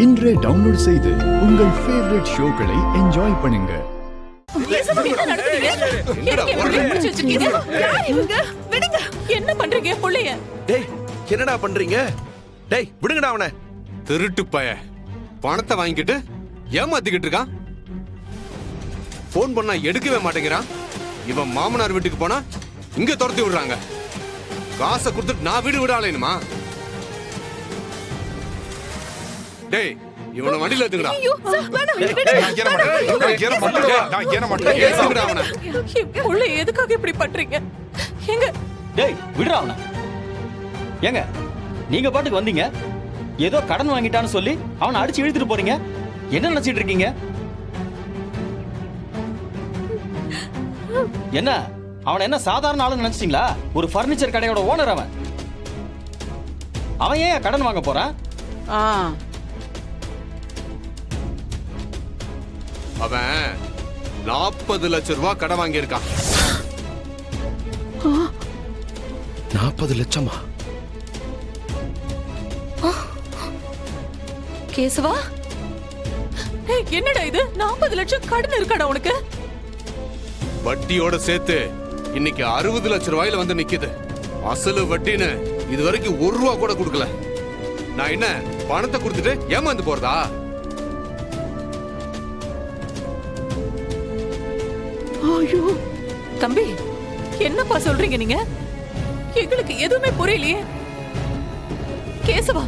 இன்றே டவுன்லோட் செய்து உங்கள் ஃபேவரட் ஷோக்களை என்ஜாய் பண்ணுங்க. என்ன பண்றீங்க புள்ளைய? டேய் என்னடா பண்றீங்க? டேய் விடுங்கடா அவனை. திருட்டு பய பணத்தை வாங்கிட்டு ஏமாத்திக்கிட்டு இருக்கான். போன் பண்ணா எடுக்கவே மாட்டேங்கிறான். இவன் மாமனார் வீட்டுக்கு போனா இங்க துரத்தி விடுறாங்க. காசை கொடுத்துட்டு நான் வீடு விட ஆளையுமா? டேய் இவனை வண்டியில எடுத்துங்கடா. புள்ளை எதுக்காக இப்படி பண்றீங்க? எங்க டேய் விடுறா அவனை. ஏங்க நீங்க பாட்டுக்கு வந்தீங்க, ஏதோ கடன் வாங்கிட்டான்னு சொல்லி அவனை அடிச்சு இழுத்துட்டு போறீங்க. என்ன நினைச்சிட்டு இருக்கீங்க? என்ன அவனை என்ன சாதாரண ஆளு நினைச்சிட்டீங்களா? ஒரு பர்னிச்சர் கடையோட ஓனர் அவன். அவன் ஏன் கடன் வாங்க போறான்? அவன் 40 லட்சம் ரூபாய் கடன் வாங்கி இருக்கான். 40 லட்சமா? கேசவா, என்னடா இது? 40 லட்சம் கடன் இருக்காடா உனக்கு? வட்டியோட சேர்த்து இன்னைக்கு 60 லட்சம் ரூபாயில வந்து நிக்குது. அசலு வட்டின்னு இது வரைக்கும் 1 ரூபா கூட கொடுக்கல. நான் என்ன பணத்தை கொடுத்துட்டு ஏமாந்து போறதா? ஐயோ தம்பி, என்னப்பா சொல்றீங்க நீங்க? எங்களுக்கு எதுவுமே புரியலையே. கேசவா,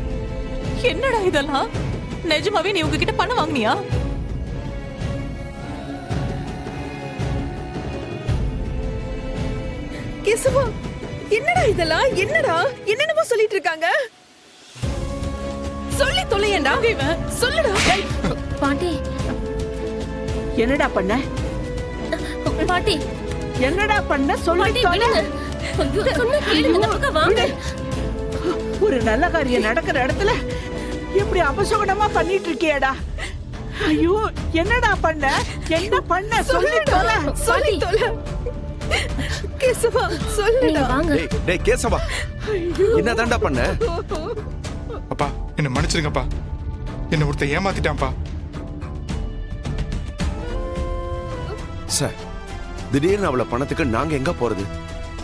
என்னடா இதெல்லாம்? நிஜமாவே நீ உங்ககிட்ட பணம் வாங்குனியா? கேசவா, என்னடா இதெல்லாம்? என்னடா என்னென்னமோ சொல்லிட்டு இருக்காங்க. சொல்லி தொலையேண்டா. இவன் சொல்லுடா. பாட்டி என்னடா பண்ண? பாட்டி என்னடா பண்ண? சொல்லி தொலை. சொன்ன கேளுங்க, இந்த பக்கம் வாங்க. ஒரு நல்ல காரியம் நடக்கிற இடத்துல இப்படி அபசகுணமா பண்ணிட்டு இருக்கியேடா. ஐயோ என்னடா பண்ண? என்ன பண்ண? சொல்லி தொலை. சொல்லி தொலை. கேசவா சொல்லுடா. டேய் டேய் கேசவா, என்னதான்டா பண்ண? அப்பா என்ன மன்னிச்சிருங்கப்பா, என்ன ஒருத்தன் ஏமாத்திட்டான்ப்பா. சார், திடீர்னு அவளை பணத்துக்கு நாங்க எங்க போறது?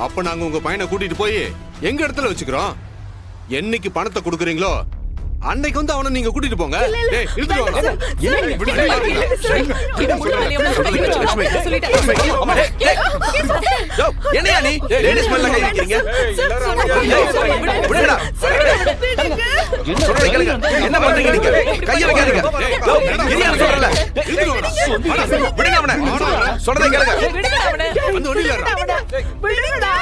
அப்ப நாங்க உங்க பையனை கூட்டிட்டு போய் எங்க இடத்துல வச்சுக்கிறோம். என்னைக்கு பணத்தை கொடுக்குறீங்களோ அன்னைக்கு வந்து அவனை நீங்க கூட்டிட்டு போங்க. டேய் இழுத்துட்டு வாங்க. என்னையா நீ லேடிஸ் மேல கை வைக்கிறீங்க? விடுங்கடா. சொல்றதை கேளுங்க. என்ன பண்றீங்க நீங்க? கைய வைக்காதீங்க. இரியான்னு சொல்றல. விடுங்க அவனை. சொல்றதை கேளுங்க. வந்து ஒண்ணிலடா. விடுங்கடா.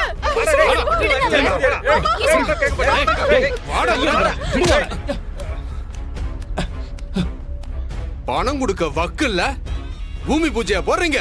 பணம் கொடுக்க வக்கு இல்ல, பூமி பூஜையா போடுறீங்க.